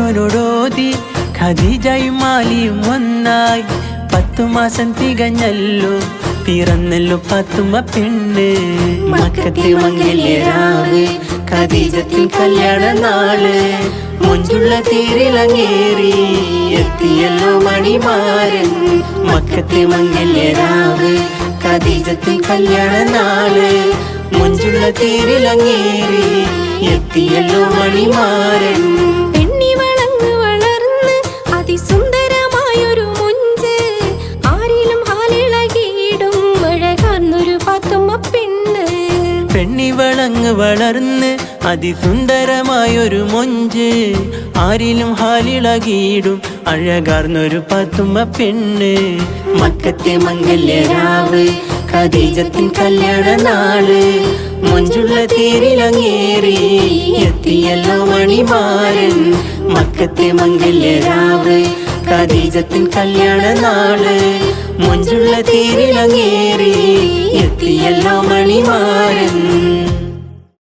മറിയോനോടോതി ഖദീജയും ആലിയും ഒന്നായി 10 മാസം തികഞ്ഞല്ലോ പിറന്നല്ലോ പാത്തുമ്മ പെണ്ണ് മക്കത്തെ മംഗല്യരാവ് ഖദീജത്തിൻ കല്യാണ നാള് മുഞ്ചുള്ള തേരിലങ്ങേറി എത്തിയല്ലോ മണിമാരൻ മക്കത്തെ മംഗല്യരാവ് ഖദീജത്തിൻ കല്യാണ നാള് മുഞ്ചുള്ള തേരിലങ്ങേറി എത്തിയല്ലോ മണിമാരൻ പെണ്ണി വളർന്ന് വളർന്ന് അതിസുന്ദരമായൊരു മുഞ്ച് ആരിലും ഹാലിളകിയിടും അഴകാർന്നൊരു പാത്തുമ്മ പെണ്ണ് പെണ്ണി വളങ്ങ് വളർന്ന് അതിസുന്ദരമായൊരു മൊഞ്ച് ആരിലും ഹാലിളകിയിടും അഴകാർന്നൊരു പാത്തുമ്മ പെണ്ണ് മക്കത്തെ മംഗല്യരാവ് ഖദീജത്തിൻ കല്യാണ നാള് മുഞ്ചുള്ള തേരിലങ്ങേറി എത്തിയല്ലോ മണിമാരൻ മക്കത്തെ മംഗല്യരാവ് ഖദീജത്തിൻ കല്യാണ നാള് മുഞ്ചുള്ള തേരിലങ്ങേറി എത്തിയല്ലോ മണിമാരൻ